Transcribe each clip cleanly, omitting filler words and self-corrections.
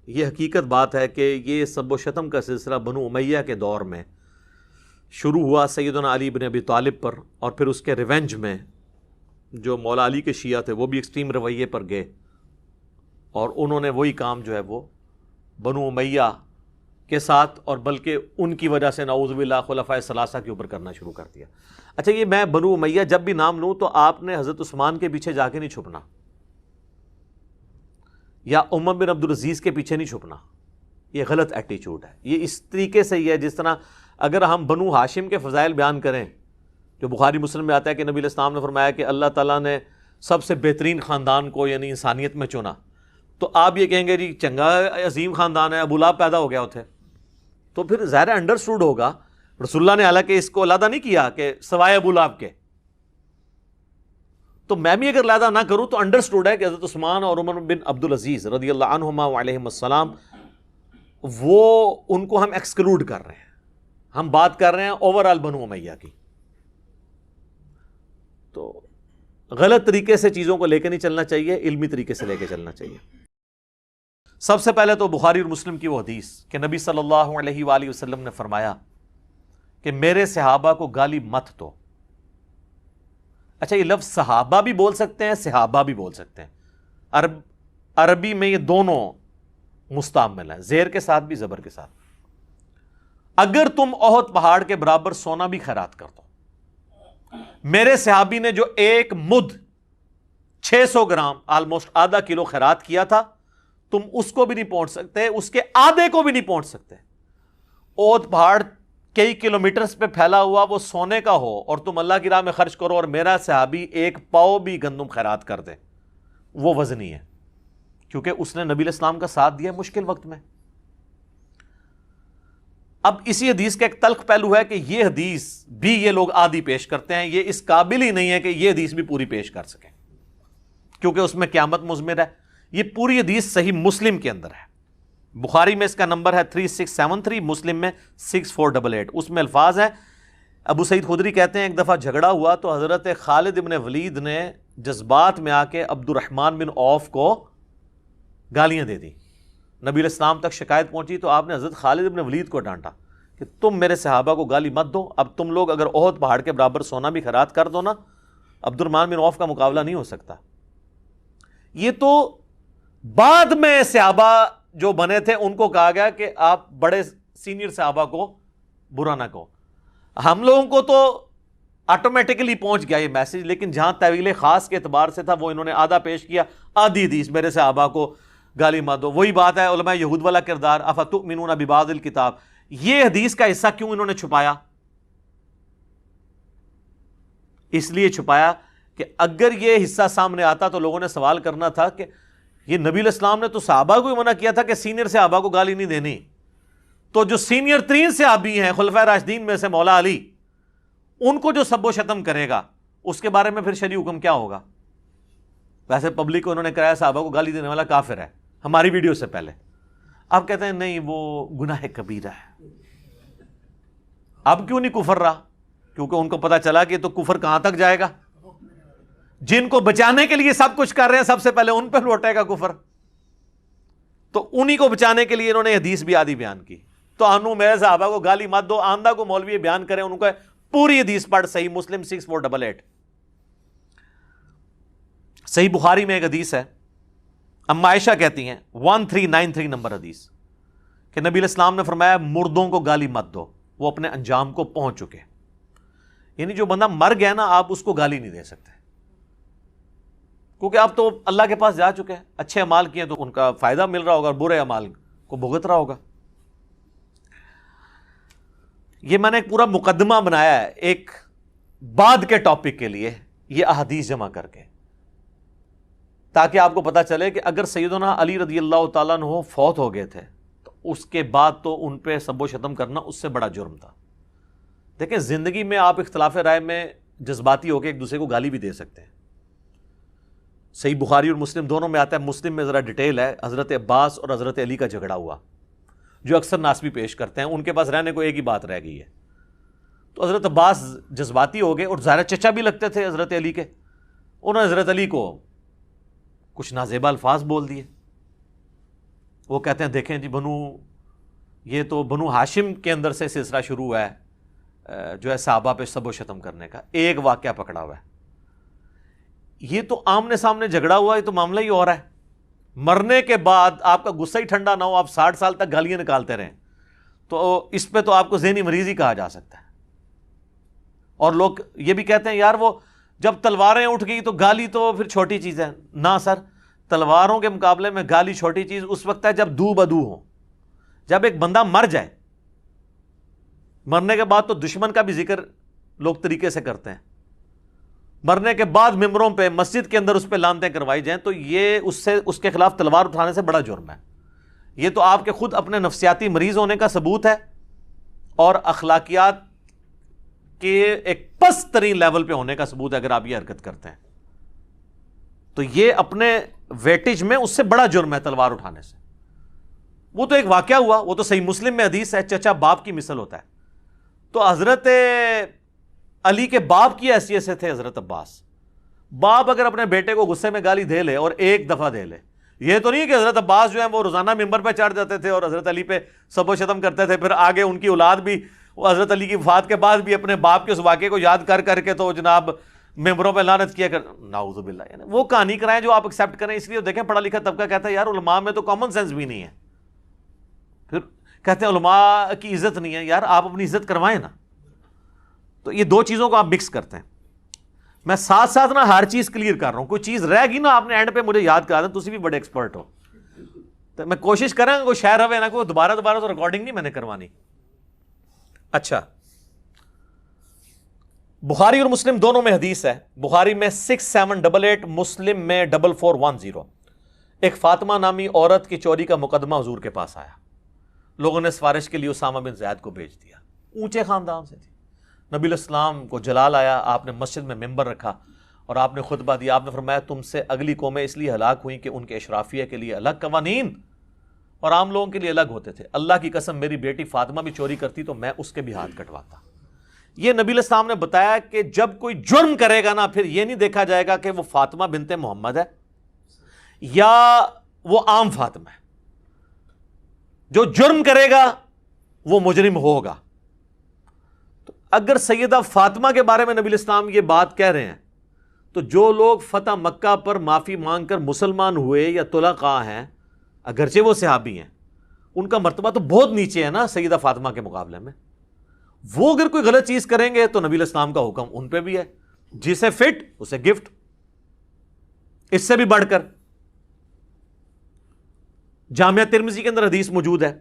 یہ حقیقت بات ہے کہ یہ سب و شتم کا سلسلہ بنو امیہ کے دور میں شروع ہوا سیدنا علی بن ابی طالب پر، اور پھر اس کے ریونج میں جو مولا علی کے شیعہ تھے وہ بھی ایکسٹریم رویے پر گئے، اور انہوں نے وہی کام جو ہے وہ بنو امیہ کے ساتھ، اور بلکہ ان کی وجہ سے نعوذ باللہ خلفائے ثلاثہ کے اوپر کرنا شروع کر دیا۔ اچھا، یہ میں بنو امیہ جب بھی نام لوں تو آپ نے حضرت عثمان کے پیچھے جا کے نہیں چھپنا، یا عمر بن عبدالعزیز کے پیچھے نہیں چھپنا، یہ غلط ایٹیچیوڈ ہے۔ یہ اس طریقے سے ہی ہے جس طرح اگر ہم بنو ہاشم کے فضائل بیان کریں، جو بخاری مسلم میں آتا ہے کہ نبی علیہ السلام نے فرمایا کہ اللہ تعالیٰ نے سب سے بہترین خاندان کو یعنی انسانیت میں چنا، تو آپ یہ کہیں گے جی چنگا عظیم خاندان ہے، ابو لہب پیدا ہو گیا ہوتے، تو پھر ظاہر انڈرسٹوڈ ہوگا رسول اللہ نے حالانکہ اس کو علیحدہ نہیں کیا کہ سوائے ابو لہب کے، تو میں بھی اگر علیحدہ نہ کروں تو انڈرسٹوڈ ہے کہ حضرت عثمان اور عمر بن عبدالعزیز رضی اللہ عنہما وعلیہم السلام، وہ ان کو ہم ایکسکلوڈ کر رہے ہیں، ہم بات کر رہے ہیں اوور آل بنو امیہ کی۔ تو غلط طریقے سے چیزوں کو لے کے نہیں چلنا چاہیے، علمی طریقے سے لے کے چلنا چاہیے۔ سب سے پہلے تو بخاری اور مسلم کی وہ حدیث کہ نبی صلی اللہ علیہ وآلہ وسلم نے فرمایا کہ میرے صحابہ کو گالی مت دو۔ اچھا، یہ لفظ صحابہ بھی بول سکتے ہیں، صحابہ بھی بول سکتے ہیں، عربی میں یہ دونوں مستعمل ہیں، زیر کے ساتھ بھی زبر کے ساتھ۔ اگر تم احد پہاڑ کے برابر سونا بھی خیرات کر دو، میرے صحابی نے جو ایک مد 600 گرام آلموسٹ آدھا کلو خیرات کیا تھا، تم اس کو بھی نہیں پہنچ سکتے، اس کے آدھے کو بھی نہیں پہنچ سکتے۔ احد پہاڑ کئی کلومیٹرز پہ پھیلا ہوا وہ سونے کا ہو اور تم اللہ کی راہ میں خرچ کرو، اور میرا صحابی ایک پاؤ بھی گندم خیرات کر دے، وہ وزنی ہے، کیونکہ اس نے نبی علیہ السلام کا ساتھ دیا مشکل وقت میں۔ اب اسی حدیث کا ایک تلخ پہلو ہے کہ یہ حدیث بھی یہ لوگ آدھی پیش کرتے ہیں، یہ اس قابل ہی نہیں ہے کہ یہ حدیث بھی پوری پیش کر سکیں، کیونکہ اس میں قیامت مضمر ہے۔ یہ پوری حدیث صحیح مسلم کے اندر ہے، بخاری میں اس کا نمبر ہے 3673، مسلم میں 6488۔ اس میں الفاظ ہیں، ابو سعید خدری کہتے ہیں ایک دفعہ جھگڑا ہوا تو حضرت خالد بن ولید نے جذبات میں آ کے عبد الرحمن بن عوف کو گالیاں دے دی۔ نبی علیہ السلام تک شکایت پہنچی تو آپ نے حضرت خالد بن ولید کو ڈانٹا کہ تم میرے صحابہ کو گالی مت دو، اب تم لوگ اگر احد پہاڑ کے برابر سونا بھی خیرات کر دو نا، عبد الرحمن بن عوف کا مقابلہ نہیں ہو سکتا۔ یہ تو بعد میں صحابہ جو بنے تھے ان کو کہا گیا کہ آپ بڑے سینئر صحابہ کو برا نہ کہو، ہم لوگوں کو تو آٹومیٹکلی پہنچ گیا یہ میسج، لیکن جہاں طویل خاص کے اعتبار سے تھا وہ انہوں نے آدھا پیش کیا، آدھی حدیث میرے صحابہ کو گالی مت دو۔ وہی بات ہے علماء یہود والا کردار، افتؤمنون ببعض الکتاب، یہ حدیث کا حصہ کیوں انہوں نے چھپایا؟ اس لیے چھپایا کہ اگر یہ حصہ سامنے آتا تو لوگوں نے سوال کرنا تھا کہ یہ نبی علیہ السلام نے تو صحابہ کو ہی منع کیا تھا کہ سینئر صحابہ کو گالی نہیں دینی، تو جو سینئر ترین صحابی ہیں خلفائے راشدین میں سے مولا علی، ان کو جو سب و شتم کرے گا اس کے بارے میں پھر شرعی حکم کیا ہوگا؟ ویسے پبلک کو انہوں نے کرایا صحابہ کو گالی دینے والا کافر ہے، ہماری ویڈیو سے پہلے۔ اب کہتے ہیں نہیں وہ گناہ کبیرہ ہے۔ اب کیوں نہیں کفر رہا؟ کیونکہ ان کو پتا چلا کہ تو کفر کہاں تک جائے گا، جن کو بچانے کے لیے سب کچھ کر رہے ہیں سب سے پہلے ان پہ لوٹے گا کفر، تو انہی کو بچانے کے لیے انہوں نے حدیث بھی آدھی بیان کی۔ تو انو میرے صحابہ کو گالی مت دو، آندہ کو مولوی بیان کریں، ان کو پوری حدیث پڑھ، صحیح مسلم 6488۔ صحیح بخاری میں ایک حدیث ہے، اما عائشہ کہتی ہیں 1393 نمبر حدیث کہ نبی علیہ السلام نے فرمایا مردوں کو گالی مت دو، وہ اپنے انجام کو پہنچ چکے، یعنی جو بندہ مر گیا نا آپ اس کو گالی نہیں دے سکتے، کیونکہ آپ تو اللہ کے پاس جا چکے ہیں، اچھے اعمال کیے تو ان کا فائدہ مل رہا ہوگا اور برے اعمال کو بھگت رہا ہوگا۔ یہ میں نے ایک پورا مقدمہ بنایا ہے ایک بعد کے ٹاپک کے لیے، یہ احادیث جمع کر کے، تاکہ آپ کو پتا چلے کہ اگر سیدنا علی رضی اللہ تعالیٰ عنہ فوت ہو گئے تھے تو اس کے بعد تو ان پہ سب و شتم کرنا اس سے بڑا جرم تھا۔ دیکھیں زندگی میں آپ اختلاف رائے میں جذباتی ہو کے ایک دوسرے کو گالی بھی دے سکتے ہیں، صحیح بخاری اور مسلم دونوں میں آتا ہے، مسلم میں ذرا ڈیٹیل ہے، حضرت عباس اور حضرت علی کا جھگڑا ہوا جو اکثر ناسبی پیش کرتے ہیں، ان کے پاس رہنے کو ایک ہی بات رہ گئی ہے، تو حضرت عباس جذباتی ہو گئے اور ظاہر چچا بھی لگتے تھے حضرت علی کے، انہوں نے حضرت علی کو کچھ نازیبا الفاظ بول دیے، وہ کہتے ہیں دیکھیں جی یہ تو بنو ہاشم کے اندر سے سلسلہ شروع ہوا ہے جو ہے صحابہ پہ سب و شتم کرنے کا. ایک واقعہ پکڑا ہوا ہے. یہ تو آمنے سامنے جھگڑا ہوا, یہ تو معاملہ ہی اور ہے. مرنے کے بعد آپ کا غصہ ہی ٹھنڈا نہ ہو, آپ 60 سال تک گالیاں نکالتے رہیں, تو اس پہ تو آپ کو ذہنی مریض ہی کہا جا سکتا ہے. اور لوگ یہ بھی کہتے ہیں یار وہ جب تلواریں اٹھ گئی تو گالی تو پھر چھوٹی چیز ہے. نہ سر, تلواروں کے مقابلے میں گالی چھوٹی چیز اس وقت ہے جب دو بدو ہو. جب ایک بندہ مر جائے, مرنے کے بعد تو دشمن کا بھی ذکر لوگ طریقے سے کرتے ہیں. مرنے کے بعد ممبروں پہ مسجد کے اندر اس پہ لانتیں کروائی جائیں تو یہ اس کے خلاف تلوار اٹھانے سے بڑا جرم ہے. یہ تو آپ کے خود اپنے نفسیاتی مریض ہونے کا ثبوت ہے اور اخلاقیات کے ایک پست ترین لیول پہ ہونے کا ثبوت ہے اگر آپ یہ حرکت کرتے ہیں. تو یہ اپنے ویٹیج میں اس سے بڑا جرم ہے تلوار اٹھانے سے. وہ تو ایک واقعہ ہوا, وہ تو صحیح مسلم میں حدیث ہے, چچا باپ کی مثل ہوتا ہے. تو حضرت علی کے باپ کی حیثیت سے تھے حضرت عباس. باپ اگر اپنے بیٹے کو غصے میں گالی دے لے اور ایک دفعہ دے لے, یہ تو نہیں کہ حضرت عباس جو ہیں وہ روزانہ ممبر پہ چڑھ جاتے تھے اور حضرت علی پہ سب و شتم کرتے تھے, پھر آگے ان کی اولاد بھی حضرت علی کی وفات کے بعد بھی اپنے باپ کے اس واقعے کو یاد کر کر کے تو جناب ممبروں پہ لعنت کیا کر. نعوذ باللہ, یعنی وہ کہانی کرائیں جو آپ ایکسیپٹ کریں. اس لیے دیکھیں پڑھا لکھا طبقہ کہتا ہے یار علماء میں تو کامن سینس بھی نہیں ہے. پھر کہتے ہیں علماء کی عزت نہیں ہے. یار آپ اپنی عزت کروائیں نا. تو یہ دو چیزوں کو آپ مکس کرتے ہیں. میں ساتھ ساتھ نا ہر چیز کلیئر کر رہا ہوں. کوئی چیز رہ گی نا آپ نے اینڈ پہ مجھے یاد کرا دیں, تسی بھی بڑے ایکسپرٹ ہو. تو میں کوشش کریں گا کوئی شہر ہوئے نا, کوئی دوبارہ تو ریکارڈنگ نہیں میں نے کروانی. اچھا, بخاری اور مسلم دونوں میں حدیث ہے. بخاری میں 6788, مسلم میں 4410. ایک فاطمہ نامی عورت کی چوری کا مقدمہ حضور کے پاس آیا. لوگوں نے سفارش کے لیے اسامہ بن زید کو بھیج دیا. اونچے خاندان سے تھی. نبی علیہ السلام کو جلال آیا, آپ نے مسجد میں ممبر رکھا اور آپ نے خطبہ دیا. آپ نے فرمایا تم سے اگلی قومیں اس لیے ہلاک ہوئیں کہ ان کے اشرافیہ کے لیے الگ قوانین اور عام لوگوں کے لیے الگ ہوتے تھے. اللہ کی قسم میری بیٹی فاطمہ بھی چوری کرتی تو میں اس کے بھی ہاتھ کٹواتا. یہ نبی علیہ السلام نے بتایا کہ جب کوئی جرم کرے گا نا, پھر یہ نہیں دیکھا جائے گا کہ وہ فاطمہ بنت محمد ہے یا وہ عام فاطمہ ہے. جو جرم کرے گا وہ مجرم ہوگا. تو اگر سیدہ فاطمہ کے بارے میں نبی علیہ السلام یہ بات کہہ رہے ہیں تو جو لوگ فتح مکہ پر معافی مانگ کر مسلمان ہوئے یا طلقاء ہیں, اگرچہ وہ صحابی ہیں, ان کا مرتبہ تو بہت نیچے ہے نا سیدہ فاطمہ کے مقابلے میں. وہ اگر کوئی غلط چیز کریں گے تو نبی علیہ السلام کا حکم ان پہ بھی ہے, جسے فٹ اسے گفٹ. اس سے بھی بڑھ کر جامعہ ترمذی کے اندر حدیث موجود ہے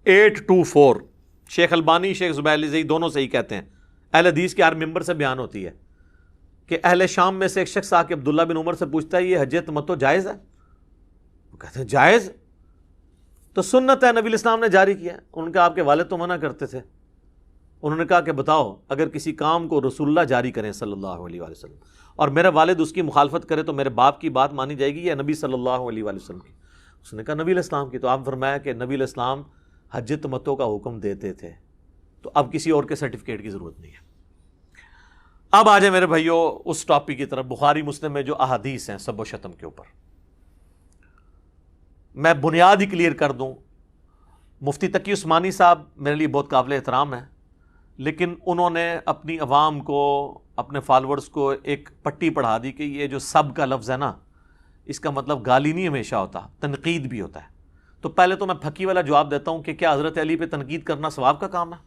824. شیخ البانی, شیخ زبیر علی دونوں سے ہی کہتے ہیں, اہل حدیث کے ہر ممبر سے بیان ہوتی ہے کہ اہل شام میں سے ایک شخص آ کے عبداللہ بن عمر سے پوچھتا ہے یہ حج تمتع جائز ہے؟ وہ کہتے ہیں جائز, تو سنت ہے, نبی علیہ السلام نے جاری کیا. ان کے آپ کے والد تو منع کرتے تھے. انہوں نے کہا کہ بتاؤ اگر کسی کام کو رسول اللہ جاری کریں صلی اللہ علیہ وآلہ وسلم اور میرا والد اس کی مخالفت کرے تو میرے باپ کی بات مانی جائے گی یا نبی صلی اللہ علیہ وآلہ وسلم کی؟ اس نے کہا نبی علیہ السلام کی. تو آپ فرمایا کہ نبی علیہ السلام حج تمتع کا حکم دیتے تھے, تو اب کسی اور کے سرٹیفکیٹ کی ضرورت نہیں ہے. اب آ جائیں میرے بھائیو اس ٹاپک کی طرف, بخاری مسلم میں جو احادیث ہیں سب و شتم کے اوپر. میں بنیاد ہی کلیئر کر دوں. مفتی تقی عثمانی صاحب میرے لیے بہت قابل احترام ہیں, لیکن انہوں نے اپنی عوام کو, اپنے فالورز کو ایک پٹی پڑھا دی کہ یہ جو سب کا لفظ ہے نا, اس کا مطلب گالی نہیں ہمیشہ ہوتا, تنقید بھی ہوتا ہے. تو پہلے تو میں پھکی والا جواب دیتا ہوں کہ کیا حضرت علی پہ تنقید کرنا ثواب کا کام ہے؟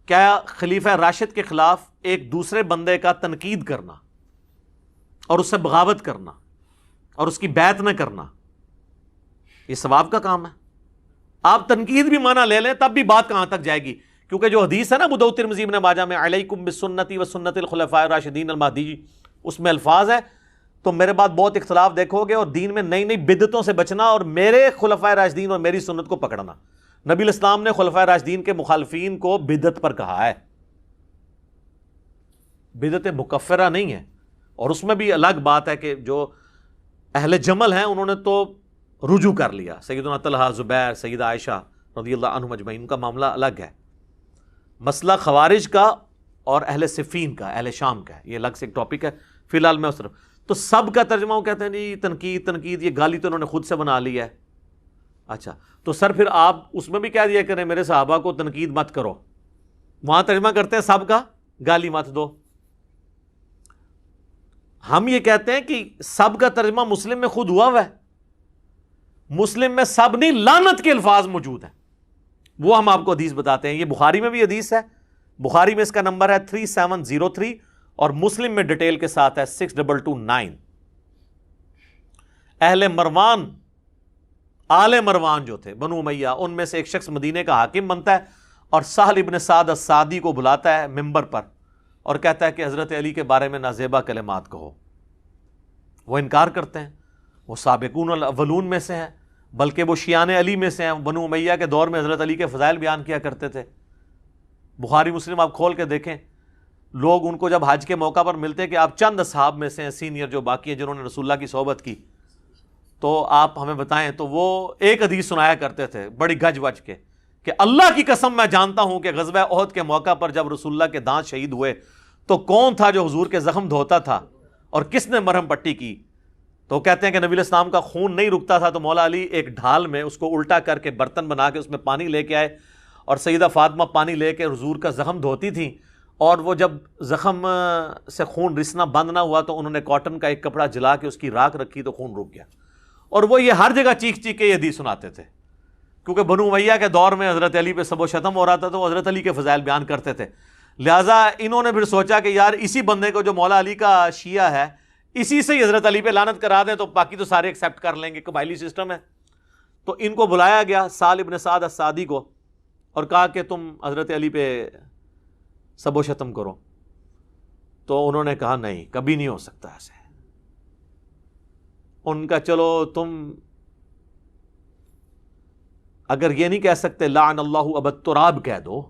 کیا خلیفہ راشد کے خلاف ایک دوسرے بندے کا تنقید کرنا اور اس سے بغاوت کرنا اور اس کی بیعت نہ کرنا یہ ثواب کا کام ہے؟ آپ تنقید بھی مانا لے لیں تب بھی بات کہاں تک جائے گی, کیونکہ جو حدیث ہے نا ابو داؤد ترمذی ابن ماجہ میں علیکم بسنتی و سنت الخلفاء الراشدین المہدی, اس میں الفاظ ہے تو میرے بعد بہت اختلاف دیکھو گے اور دین میں نئی نئی بدعتوں سے بچنا اور میرے خلفاء راشدین اور میری سنت کو پکڑنا. نبی علیہ السلام نے خلفاء راشدین کے مخالفین کو بدعت پر کہا ہے, بدعت مکفرہ نہیں ہے. اور اس میں بھی الگ بات ہے کہ جو اہل جمل ہیں انہوں نے تو رجوع کر لیا, سیدنا طلحہ, زبیر, سیدہ عائشہ رضی اللہ عنہم اجمعین, ان کا معاملہ الگ ہے. مسئلہ خوارج کا اور اہل صفین کا, اہل شام کا ہے, یہ الگ سے ایک ٹاپک ہے. فی الحال میں اس طرف تو سب کا ترجمہ وہ کہتے ہیں جی تنقید، یہ گالی تو انہوں نے خود سے بنا لی ہے. اچھا تو سر پھر آپ اس میں بھی کہہ دیا کریں میرے صحابہ کو تنقید مت کرو. وہاں ترجمہ کرتے ہیں سب کا گالی مت دو. ہم یہ کہتے ہیں کہ سب کا ترجمہ مسلم میں خود ہوا ہے. مسلم میں سب نہیں، لعنت کے الفاظ موجود ہیں، وہ ہم آپ کو حدیث بتاتے ہیں. یہ بخاری میں بھی حدیث ہے، بخاری میں اس کا نمبر ہے 3703 اور مسلم میں ڈیٹیل کے ساتھ ہے 6229. اہل مروان، آل مروان جو تھے بنو امیہ، ان میں سے ایک شخص مدینے کا حاکم بنتا ہے اور سہل ابن سعد السعدی کو بلاتا ہے ممبر پر اور کہتا ہے کہ حضرت علی کے بارے میں نازیبا کلمات کہو. وہ انکار کرتے ہیں. وہ سابقون الاولون میں سے ہیں، بلکہ وہ شیعان علی میں سے ہیں. بنو امیہ کے دور میں حضرت علی کے فضائل بیان کیا کرتے تھے. بخاری مسلم آپ کھول کے دیکھیں، لوگ ان کو جب حج کے موقع پر ملتے کہ آپ چند اصحاب میں سے ہیں سینئر جو باقی ہیں جنہوں نے رسول اللہ کی صحبت کی، تو آپ ہمیں بتائیں. تو وہ ایک حدیث سنایا کرتے تھے بڑی گج وج کے کہ اللہ کی قسم میں جانتا ہوں کہ غزوہ احد کے موقع پر جب رسول اللہ کے دانت شہید ہوئے تو کون تھا جو حضور کے زخم دھوتا تھا اور کس نے مرہم پٹی کی. تو کہتے ہیں کہ نبی الاسلام کا خون نہیں رکتا تھا تو مولا علی ایک ڈھال میں اس کو الٹا کر کے برتن بنا کے اس میں پانی لے کے آئے اور سیدہ فاطمہ پانی لے کے حضور کا زخم دھوتی تھیں، اور وہ جب زخم سے خون رسنا بند نہ ہوا تو انہوں نے کاٹن کا ایک کپڑا جلا کے اس کی راکھ رکھی تو خون رک گیا. اور وہ یہ ہر جگہ چیخ چیخ کے یہ حدیث سناتے تھے کیونکہ بنو امیہ کے دور میں حضرت علی پہ سب و شتم ہو رہا تھا تو وہ حضرت علی کے فضائل بیان کرتے تھے. لہٰذا انہوں نے پھر سوچا کہ یار اسی بندے کو جو مولا علی کا شیعہ ہے اسی سے ہی حضرت علی پہ لعنت کرا دیں تو باقی تو سارے ایکسیپٹ کر لیں گے، قبائلی سسٹم ہے. تو ان کو بلایا گیا سہل ابن سعد السعدی کو اور کہا کہ تم حضرت علی پہ سب و شتم کرو. تو انہوں نے کہا نہیں، کبھی نہیں ہو سکتا ایسے. ان کا چلو تم اگر یہ نہیں کہہ سکتے لعن اللہ ابا تراب کہہ دو.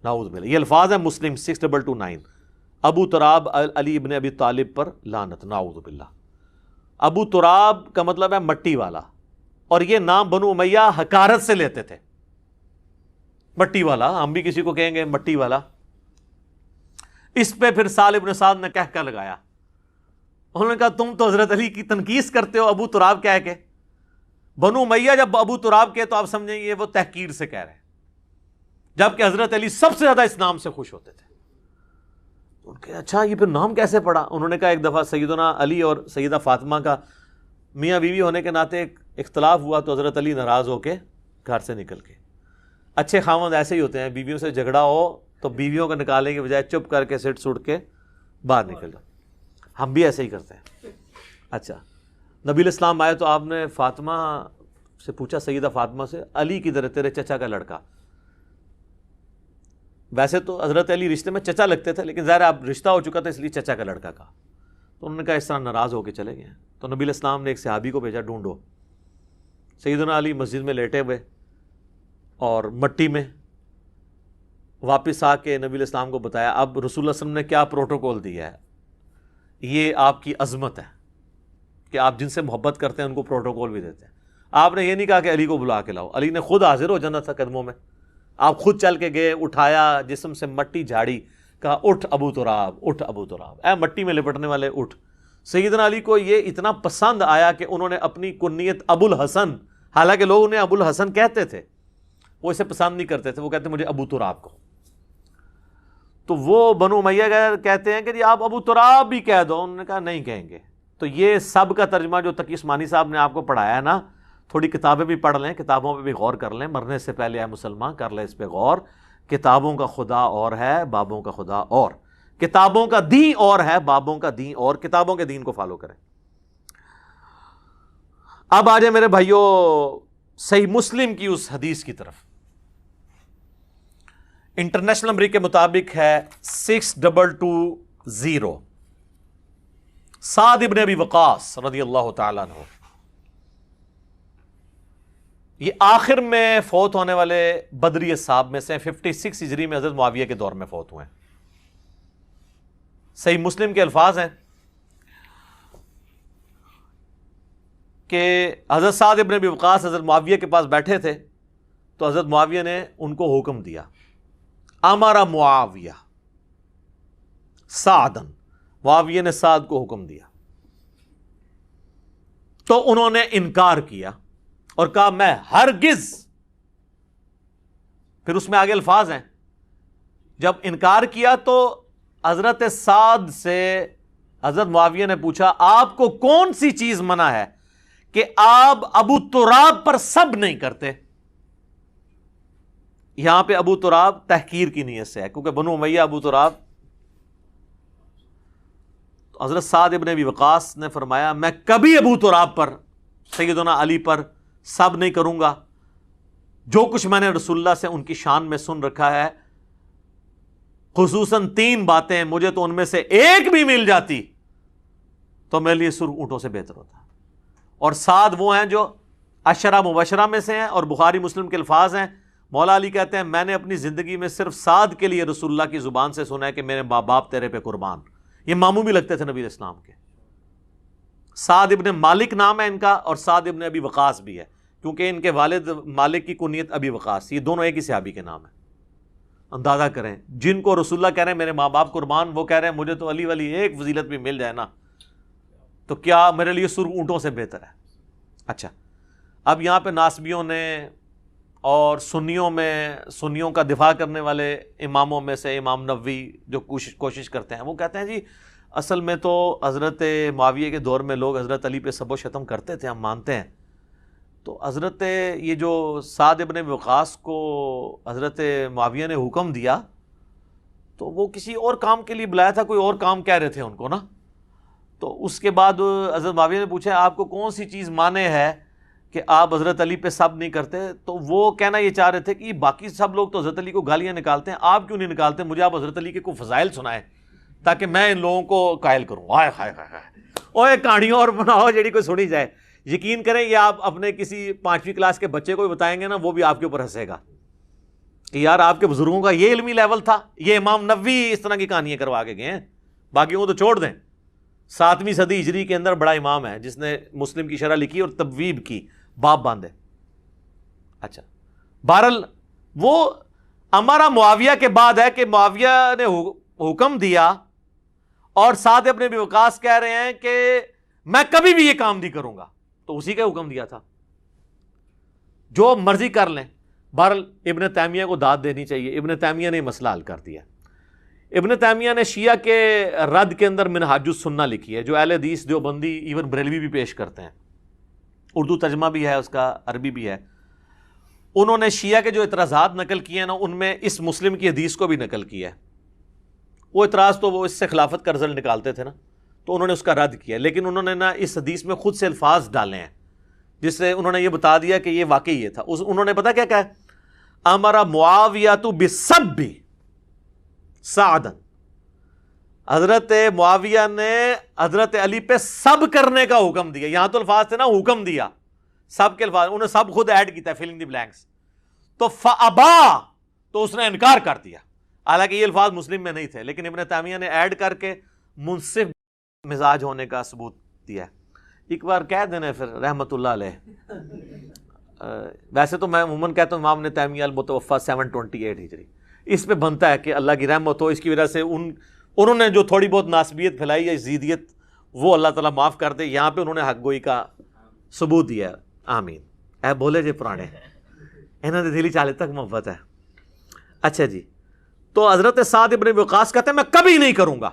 نعوذ باللہ. یہ الفاظ ہیں مسلم 6229. ابو تراب علی ابن ابی طالب پر لعنت، نعوذ باللہ. ابو تراب کا مطلب ہے مٹی والا، اور یہ نام بنو امیہ حقارت سے لیتے تھے. مٹی والا، ہم بھی کسی کو کہیں گے مٹی والا. اس پہ پھر سہل ابن سعد نے کہہ کر لگایا. انہوں نے کہا تم تو حضرت علی کی تنقیص کرتے ہو ابو تراب کہہ کے. بنو امیہ جب ابو تراب کے تو آپ سمجھیں یہ وہ تحقیر سے کہہ رہے ہیں، جبکہ حضرت علی سب سے زیادہ اس نام سے خوش ہوتے تھے. ان کے اچھا یہ پھر نام کیسے پڑا؟ انہوں نے کہا ایک دفعہ سیدنا علی اور سیدہ فاطمہ کا میاں بیوی ہونے کے ناطے ایک اختلاف ہوا تو حضرت علی ناراض ہو کے گھر سے نکل کے. اچھے خاوند ایسے ہی ہوتے ہیں، بیویوں سے جھگڑا ہو تو بیویوں کو نکالنے کے بجائے چپ کر کے سٹ سٹ کے باہر نکل جاؤ. ہم بھی ایسے ہی کرتے ہیں. اچھا نبی الاسلام آئے تو آپ نے فاطمہ سے پوچھا، سیدہ فاطمہ سے، علی کدھر ہے تیرے چچا کا لڑکا؟ ویسے تو حضرت علی رشتے میں چچا لگتے تھے لیکن ظاہر اب رشتہ ہو چکا تھا اس لیے چچا کا لڑکا کہا. تو انہوں نے کہا اس طرح ناراض ہو کے چلے گئے. تو نبی الاسلام نے ایک صحابی کو بھیجا ڈھونڈو. سیدنا علی مسجد میں لیٹے ہوئے اور مٹی میں واپس آ کے نبی الاسلام کو بتایا. اب رسول اللہ صلی اللہ علیہ وسلم نے کیا پروٹوکول دیا ہے، یہ آپ کی عظمت ہے کہ آپ جن سے محبت کرتے ہیں ان کو پروٹوکول بھی دیتے ہیں. آپ نے یہ نہیں کہا کہ علی کو بلا کے لاؤ، علی نے خود حاضر ہو جانا تھا قدموں میں. آپ خود چل کے گئے، اٹھایا، جسم سے مٹی جھاڑی، کہا اٹھ ابو تراب، اٹھ ابو تراب، اے مٹی میں لپٹنے والے اٹھ. سیدنا علی کو یہ اتنا پسند آیا کہ انہوں نے اپنی کنیت ابو الحسن، حالانکہ لوگ انہیں ابو الحسن کہتے تھے، وہ اسے پسند نہیں کرتے تھے، وہ کہتے مجھے ابو تراب کو. تو وہ بنو امیہ کہتے ہیں کہ جی آپ ابو تراب بھی کہہ دو. انہوں نے کہا نہیں کہیں گے. تو یہ سب کا ترجمہ جو تقی عثمانی صاحب نے آپ کو پڑھایا ہے نا، تھوڑی کتابیں بھی پڑھ لیں، کتابوں پہ بھی غور کر لیں، مرنے سے پہلے اے مسلمان کر لیں اس پہ غور. کتابوں کا خدا اور ہے، بابوں کا خدا اور. کتابوں کا دین اور ہے، بابوں کا دین اور. کتابوں کے دین کو فالو کریں. اب آ جائیں میرے بھائیوں صحیح مسلم کی اس حدیث کی طرف. انٹرنیشنل نمبر کے مطابق ہے 6220. سعد ابن ابی وقاص رضی اللہ تعالیٰ عنہ، یہ آخر میں فوت ہونے والے بدری اصحاب میں سے 56 ہجری میں حضرت معاویہ کے دور میں فوت ہوئے ہیں. صحیح مسلم کے الفاظ ہیں کہ حضرت سعد ابن ابی وقاص حضرت معاویہ کے پاس بیٹھے تھے تو حضرت معاویہ نے ان کو حکم دیا، امر معاویہ سعدن معاویہ نے سعد کو حکم دیا تو انہوں نے انکار کیا اور کہا میں ہرگز، پھر اس میں آگے الفاظ ہیں، جب انکار کیا تو حضرت سعد سے حضرت معاویہ نے پوچھا آپ کو کون سی چیز منع ہے کہ آپ ابو تراب پر سب نہیں کرتے؟ یہاں پہ ابو تراب تحقیر کی نیت سے ہے، کیونکہ بنو امیہ ابو تراب. تو حضرت سعد ابن ابی وقاص نے فرمایا میں کبھی ابو تراب پر، سیدنا علی پر سب نہیں کروں گا. جو کچھ میں نے رسول اللہ سے ان کی شان میں سن رکھا ہے، خصوصاً 3 باتیں، مجھے تو ان میں سے ایک بھی مل جاتی تو میرے لیے سرخ اونٹوں سے بہتر ہوتا. اور سعد وہ ہیں جو عشرہ مبشرہ میں سے ہیں، اور بخاری مسلم کے الفاظ ہیں، مولا علی کہتے ہیں میں نے اپنی زندگی میں صرف سعد کے لیے رسول اللہ کی زبان سے سنا ہے کہ میرے ماں باپ تیرے پہ قربان. یہ ماموں بھی لگتے تھے نبی اسلام کے. سعد ابن مالک نام ہے ان کا، اور سعد ابن ابی وقاص بھی ہے، کیونکہ ان کے والد مالک کی کنیت ابی وقاص. یہ دونوں ایک ہی صحابی کے نام ہیں. اندازہ کریں، جن کو رسول اللہ کہہ رہے ہیں میرے ماں باپ قربان، وہ کہہ رہے ہیں مجھے تو علی ولی ایک فضیلت بھی مل جائے نا تو کیا میرے لیے سرخ اونٹوں سے بہتر ہے. اچھا، اب یہاں پہ ناسبیوں نے اور سنیوں کا دفاع کرنے والے اماموں میں سے امام نووی جو کوشش کرتے ہیں، وہ کہتے ہیں جی اصل میں تو حضرت معاویہ کے دور میں لوگ حضرت علی پہ سب و شتم کرتے تھے، ہم مانتے ہیں. تو حضرت یہ جو سعد ابن وقاص کو حضرت معاویہ نے حکم دیا تو وہ کسی اور کام کے لیے بلایا تھا، کوئی اور کام کہہ رہے تھے ان کو نا. تو اس کے بعد حضرت معاویہ نے پوچھا آپ کو کون سی چیز مانے ہے کہ آپ حضرت علی پہ سب نہیں کرتے؟ تو وہ کہنا یہ چاہ رہے تھے کہ باقی سب لوگ تو حضرت علی کو گالیاں نکالتے ہیں، آپ کیوں نہیں نکالتے؟ مجھے آپ حضرت علی کے کوئی فضائل سنائیں تاکہ میں ان لوگوں کو قائل کروں. ہائے ہائے ہائے، اوے کہانیوں اور بناؤ جیڑی کوئی سنی جائے. یقین کریں یہ آپ اپنے کسی 5ویں کلاس کے بچے کو بھی بتائیں گے نا، وہ بھی آپ کے اوپر ہنسے گا کہ یار آپ کے بزرگوں کا یہ علمی لیول تھا. یہ امام نووی اس طرح کی کہانیاں کروا کے گئے ہیں، باقیوں کو تو چھوڑ دیں. 7ویں صدی ہجری کے اندر بڑا امام ہے جس نے مسلم کی شرح لکھی اور تبویب کی، باب باندھے. اچھا، بہرحال وہ ہمارا معاویہ کے بعد ہے کہ معاویہ نے حکم دیا اور سعد ابن ابی وقاص کہہ رہے ہیں کہ میں کبھی بھی یہ کام نہیں کروں گا. تو اسی کا حکم دیا تھا، جو مرضی کر لیں. بہرحال ابن تیمیہ کو داد دینی چاہیے، ابن تیمیہ نے مسئلہ حل کر دیا. ابن تیمیہ نے شیعہ کے رد کے اندر منہاج السنہ لکھی ہے، جو اہل حدیث دیوبندی ایون بریلوی بھی پیش کرتے ہیں. اردو ترجمہ بھی ہے اس کا، عربی بھی ہے. انہوں نے شیعہ کے جو اعتراضات نقل کیے ہیں نا، ان میں اس مسلم کی حدیث کو بھی نقل کیا ہے. وہ اعتراض تو وہ اس سے خلافت کا رزلٹ نکالتے تھے نا، تو انہوں نے اس کا رد کیا، لیکن انہوں نے نا اس حدیث میں خود سے الفاظ ڈالے ہیں جس سے انہوں نے یہ بتا دیا کہ یہ واقعی یہ تھا. انہوں نے پتا کیا کہا؟ امر معاویہ بسب سعدا، حضرت معاویہ نے حضرت علی پہ سب کرنے کا حکم دیا. یہاں تو الفاظ تھے نا حکم دیا، سب کے الفاظ انہوں نے سب خود ایڈ کیتا ہے، فلنگ دی بلینکس. تو فابا، تو اس نے انکار کر دیا. حالانکہ یہ الفاظ مسلم میں نہیں تھے، لیکن ابن تیمیہ نے ایڈ کر کے منصف مزاج ہونے کا ثبوت دیا. ایک بار کہہ دینا پھر رحمت اللہ علیہ. ویسے تو میں عموماً کہتا ہوں امام ابن تیمیہ المتوفی 728 ہجری، اس پہ بنتا ہے کہ اللہ کی رحمت ہو. اس کی وجہ سے انہوں نے جو تھوڑی بہت ناسبیت پھیلائی ہے، زیدیت، وہ اللہ تعالیٰ معاف کر دے. یہاں پہ انہوں نے حق گوئی کا ثبوت دیا ہے. آمین. اے بولے جی پرانے انہوں نے دلی چالے تک محبت ہے. اچھا جی، تو حضرت سعد ابن وقاص کہتے ہیں میں کبھی نہیں کروں گا.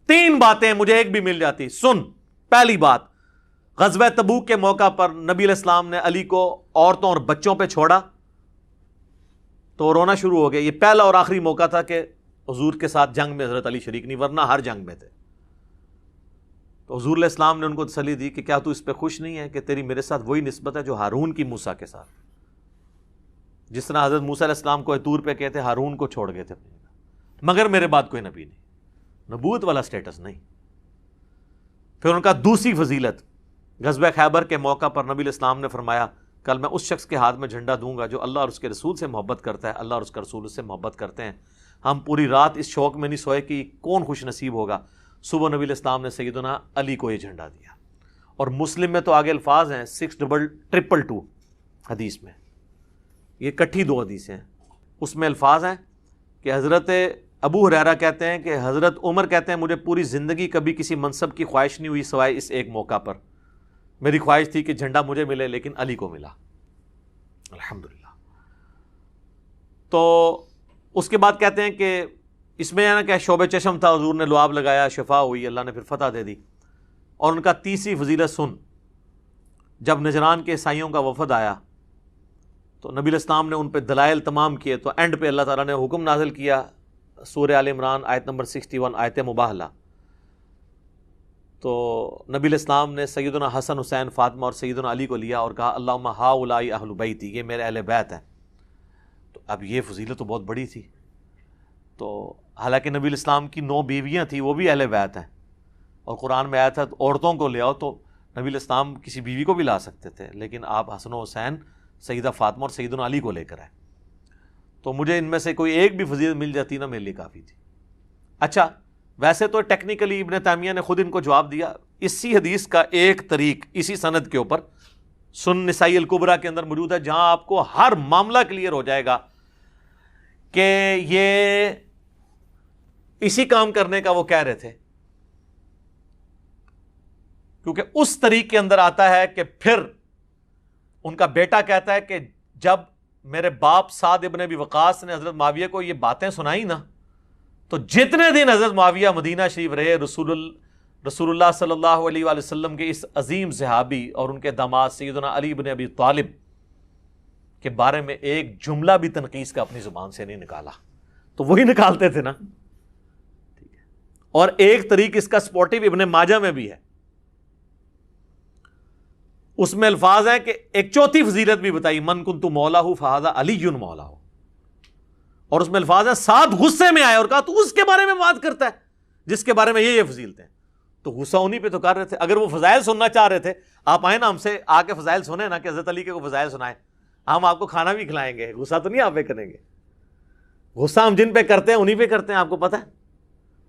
3 باتیں مجھے ایک بھی مل جاتی. سن، پہلی بات، غزوہ تبوک کے موقع پر نبی علیہ السلام نے علی کو عورتوں اور بچوں پہ چھوڑا تو رونا شروع ہو گیا. یہ پہلا اور آخری موقع تھا کہ حضور کے ساتھ جنگ میں حضرت علی شریک نہیں، ورنہ ہر جنگ میں تھے. تو حضور علیہ السلام نے ان کو تسلی دی کہ کیا تو اس پہ خوش نہیں ہے کہ تیری میرے ساتھ وہی نسبت ہے جو ہارون کی موسیٰ کے ساتھ. جس طرح حضرت موسیٰ علیہ السلام کو طور پہ کہتے ہارون کو چھوڑ گئے تھے، مگر میرے بعد کوئی نبی نہیں، نبوت والا سٹیٹس نہیں. پھر ان کا دوسری فضیلت، غزوہ خیبر کے موقع پر نبی علیہ السلام نے فرمایا کل میں اس شخص کے ہاتھ میں جھنڈا دوں گا جو اللہ اور اس کے رسول سے محبت کرتا ہے، اللہ اور اس کا رسول اس سے محبت کرتے ہیں. ہم پوری رات اس شوق میں نہیں سوئے کہ کون خوش نصیب ہوگا. صبح نبی علیہ السلام نے سیدنا علی کو یہ جھنڈا دیا. اور مسلم میں تو آگے الفاظ ہیں 6222 حدیث میں، یہ کٹھی 2 حدیثیں ہیں. اس میں الفاظ ہیں کہ حضرت ابو ہریرہ کہتے ہیں کہ حضرت عمر کہتے ہیں مجھے پوری زندگی کبھی کسی منصب کی خواہش نہیں ہوئی سوائے اس ایک موقع پر. میری خواہش تھی کہ جھنڈا مجھے ملے لیکن علی کو ملا. الحمدللہ. تو اس کے بعد کہتے ہیں کہ اس میں ہے نا کہ شعبہ چشم تھا, حضور نے لعاب لگایا, شفا ہوئی, اللہ نے پھر فتح دے دی. اور ان کا تیسری فضیلت سن, جب نجران کے عیسائیوں کا وفد آیا تو نبی الاسلام نے ان پہ دلائل تمام کیے, تو اینڈ پہ اللہ تعالیٰ نے حکم نازل کیا سورہ آل عمران آیت نمبر 61 آیت مباہلہ. تو نبی الاسلام نے سیدنا حسن حسین فاطمہ اور سیدنا علی کو لیا اور کہا اللہم ہؤلاء اہل بیتی, یہ میرے اہل بیت ہیں. تو اب یہ فضیلت تو بہت بڑی تھی. تو حالانکہ نبی الاسلام کی 9 بیویاں تھیں, وہ بھی اہل بیت ہیں, اور قرآن میں آیا تھا عورتوں کو لے آؤ, تو نبی الاسلام کسی بیوی کو بھی لا سکتے تھے, لیکن آپ حسن و حسین, سیدہ فاطمہ اور سیدنا علی کو لے کر آئے. تو مجھے ان میں سے کوئی ایک بھی فضیلت مل جاتی نا میرے لیے کافی تھی. اچھا, ویسے تو ٹیکنیکلی ابن تیمیہ نے خود ان کو جواب دیا. اسی حدیث کا ایک طریق اسی سند کے اوپر سنن نسائی الکبریٰ کے اندر موجود ہے, جہاں آپ کو ہر معاملہ کلیئر ہو جائے گا کہ یہ اسی کام کرنے کا وہ کہہ رہے تھے. کیونکہ اس طریق کے اندر آتا ہے کہ پھر ان کا بیٹا کہتا ہے کہ جب میرے باپ سعد ابن ابی وقاص نے حضرت معاویہ کو یہ باتیں سنائی نا, تو جتنے دن حضرت معاویہ مدینہ شریف رہے, رسول اللہ صلی اللہ علیہ وآلہ وسلم کے اس عظیم صحابی اور ان کے داماد سیدنا علی بن ابی طالب کے بارے میں ایک جملہ بھی تنقیص کا اپنی زبان سے نہیں نکالا. تو وہی نکالتے تھے نا. ٹھیک ہے. اور ایک طریق اس کا سپورٹیو ابن ماجہ میں بھی ہے, اس میں الفاظ ہیں کہ ایک چوتھی فضیلت بھی بتائی, من کنت مولا فہذا علی مولا. اور اس میں الفاظ ہیں ساتھ غصے میں آئے اور کہا تو اس کے بارے میں بات کرتا ہے جس کے بارے میں یہ فضیلتیں. تو غصہ انہیں پہ تو کر رہے تھے. اگر وہ فضائل سننا چاہ رہے تھے, آپ آئے نا ہم سے آ کے فضائل سنیں نا, کہ حضرت علی کے کو فضائل سنائیں, ہم آپ کو کھانا بھی کھلائیں گے, غصہ تو نہیں آپ پہ کریں گے. غصہ ہم جن پہ کرتے ہیں انہیں پہ کرتے ہیں, آپ کو پتہ ہے.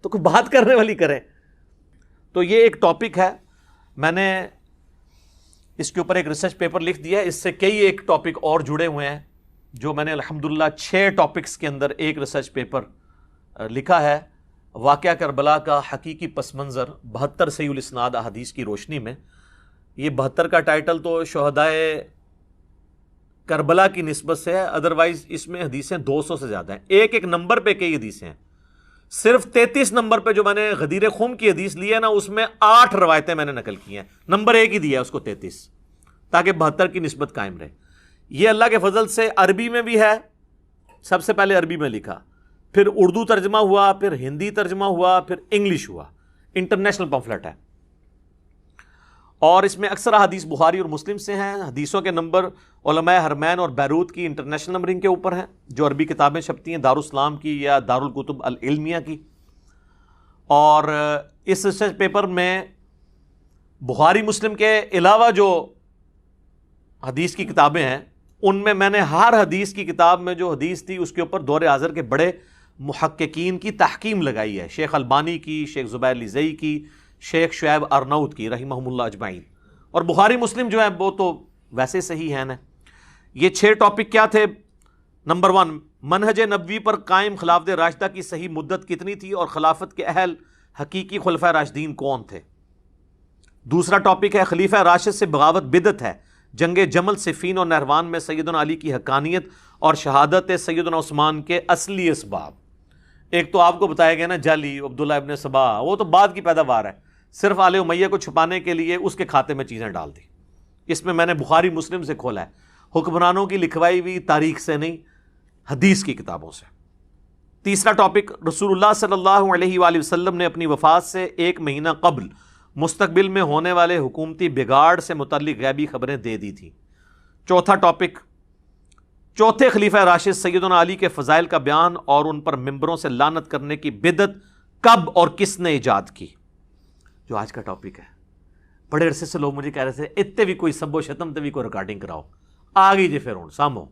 تو کوئی بات کرنے والی کریں. تو یہ ایک ٹاپک ہے, میں نے اس کے اوپر ایک ریسرچ پیپر لکھ دیا ہے. اس سے کئی ایک ٹاپک اور جڑے ہوئے ہیں, جو میں نے الحمدللہ 6 ٹاپکس کے اندر ایک ریسرچ پیپر لکھا ہے. واقعہ کربلا کا حقیقی پس منظر 72 صحیح الاسناد احادیث کی روشنی میں. یہ 72 کا ٹائٹل تو شہدائے کربلا کی نسبت سے ہے, ادروائز اس میں حدیثیں 200 سے زیادہ ہیں. ایک ایک نمبر پہ کئی حدیثیں ہیں. صرف 33 نمبر پہ جو میں نے غدیر خم کی حدیث لی ہے نا, اس میں 8 روایتیں میں نے نقل کی ہیں. نمبر 1 ہی دیا ہے اس کو 33, تاکہ 72 کی نسبت قائم رہے. یہ اللہ کے فضل سے عربی میں بھی ہے, سب سے پہلے عربی میں لکھا, پھر اردو ترجمہ ہوا, پھر ہندی ترجمہ ہوا, پھر انگلش ہوا. انٹرنیشنل پمفلٹ ہے. اور اس میں اکثر حدیث بخاری اور مسلم سے ہیں. حدیثوں کے نمبر علماء حرمین اور بیروت کی انٹرنیشنل نمبرنگ کے اوپر ہیں, جو عربی کتابیں چھپتی ہیں دارالاسلام کی یا دارالکتب العلمیہ کی. اور اس ریسرچ پیپر میں بخاری مسلم کے علاوہ جو حدیث کی کتابیں ہیں, ان میں نے ہر حدیث کی کتاب میں جو حدیث تھی اس کے اوپر دور حاضر کے بڑے محققین کی تحقیم لگائی ہے. شیخ البانی کی, شیخ زبیر لیزئی کی, شیخ شعیب ارناؤت کی رحمہم اللہ اجمعین. اور بخاری مسلم جو ہے وہ تو ویسے صحیح ہیں نا. یہ 6 ٹاپک کیا تھے؟ نمبر 1, منہج نبوی پر قائم خلافت راشدہ کی صحیح مدت کتنی تھی اور خلافت کے اہل حقیقی خلفۂ راشدین کون تھے. دوسرا ٹاپک ہے خلیفہ راشد سے بغاوت بدعت ہے. جنگ جمل، صفین اور نہروان میں سیدنا علی کی حقانیت اور شہادت سیدنا عثمان کے اصلی اسباب. ایک تو آپ کو بتایا گیا نا جعلی عبداللہ ابن سبا, وہ تو بعد کی پیداوار ہے, صرف آل امیہ کو چھپانے کے لیے اس کے کھاتے میں چیزیں ڈال دی. اس میں نے بخاری مسلم سے کھولا ہے, حکمرانوں کی لکھوائی ہوئی تاریخ سے نہیں, حدیث کی کتابوں سے. تیسرا ٹاپک, رسول اللہ صلی اللہ علیہ وآلہ وسلم نے اپنی وفات سے 1 مہینہ قبل مستقبل میں ہونے والے حکومتی بگاڑ سے متعلق غیبی خبریں دے دی تھیں. چوتھا ٹاپک, چوتھے خلیفہ راشد سیدنا علی کے فضائل کا بیان اور ان پر ممبروں سے لعنت کرنے کی بدعت کب اور کس نے ایجاد کی, جو آج کا ٹاپک ہے. بڑے عرصے سے لوگ مجھے کہہ رہے تھے اتنے بھی کوئی سب و شتم تے بھی کوئی ریکارڈنگ کراؤ, آ گئی جی پھر ہوں سامو.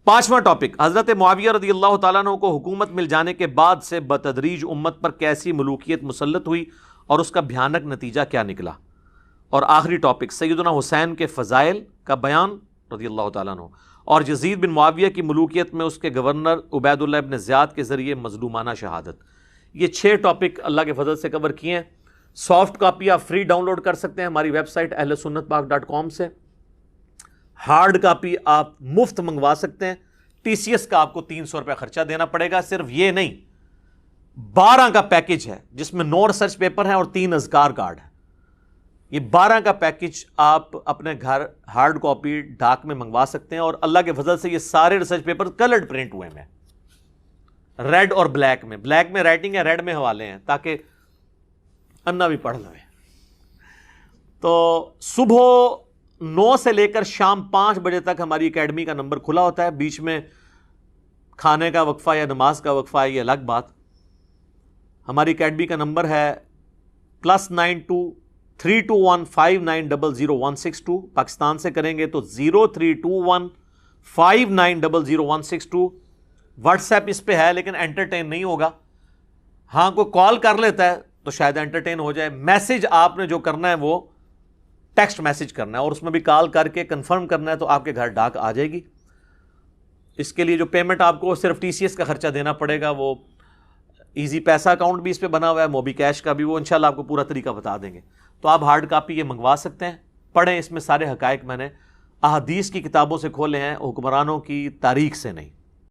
پانچواں ٹاپک, حضرت معاویہ رضی اللہ تعالیٰ عنہ کو حکومت مل جانے کے بعد سے بتدریج امت پر کیسی ملوکیت مسلط ہوئی اور اس کا بھیانک نتیجہ کیا نکلا. اور آخری ٹاپک, سیدنا حسین کے فضائل کا بیان رضی اللہ تعالیٰ عنہ اور یزید بن معاویہ کی ملوکیت میں اس کے گورنر عبید اللہ ابن زیاد کے ذریعے مظلومانہ شہادت۔ یہ 6 ٹاپک اللہ کے فضل سے کور کیے ہیں۔ سافٹ کاپی آپ فری ڈاؤن لوڈ کر سکتے ہیں ہماری ویب سائٹ ahlsunnatpak.com سے، ہارڈ کاپی آپ مفت منگوا سکتے ہیں۔ TCS کا آپ کو 300 روپے خرچہ دینا پڑے گا۔ صرف یہ نہیں، 12 کا پیکج ہے جس میں 9 ریسرچ پیپر ہیں اور 3 اذکار کارڈ ہیں۔ یہ 12 کا پیکج آپ اپنے گھر ہارڈ کاپی ڈاک میں منگوا سکتے ہیں، اور اللہ کے فضل سے یہ سارے ریسرچ پیپر کلرڈ پرنٹ ہوئے ہیں، ریڈ اور بلیک میں۔ بلیک میں رائٹنگ ہے، ریڈ میں حوالے ہیں، تاکہ انا بھی پڑھ لیں۔ تو صبح 9 سے لے کر شام 5 بجے تک ہماری اکیڈمی کا نمبر کھلا ہوتا ہے۔ بیچ میں کھانے کا وقفہ یا نماز کا وقفہ ہے، یہ الگ بات۔ ہماری اکیڈمی کا نمبر ہے +923215900162۔ پاکستان سے کریں گے تو 032159000162۔ واٹس ایپ اس پہ ہے لیکن انٹرٹین نہیں ہوگا۔ ہاں کوئی کال کر لیتا ہے تو شاید انٹرٹین ہو جائے۔ میسج آپ نے جو کرنا ہے وہ ٹیکسٹ میسج کرنا ہے، اور اس میں بھی کال کر کے کنفرم کرنا ہے تو آپ کے گھر ڈاک آ جائے گی۔ اس کے لیے جو پیمنٹ آپ کو صرف TCS کا خرچہ دینا پڑے گا، وہ ایزی پیسہ اکاؤنٹ بھی اس پہ بنا ہوا ہے، موبی کیش کا بھی، وہ انشاءاللہ آپ کو پورا طریقہ بتا دیں گے۔ تو آپ ہارڈ کاپی یہ منگوا سکتے ہیں، پڑھیں، اس میں سارے حقائق میں نے احادیث کی کتابوں سے کھولے ہیں، حکمرانوں کی تاریخ سے نہیں۔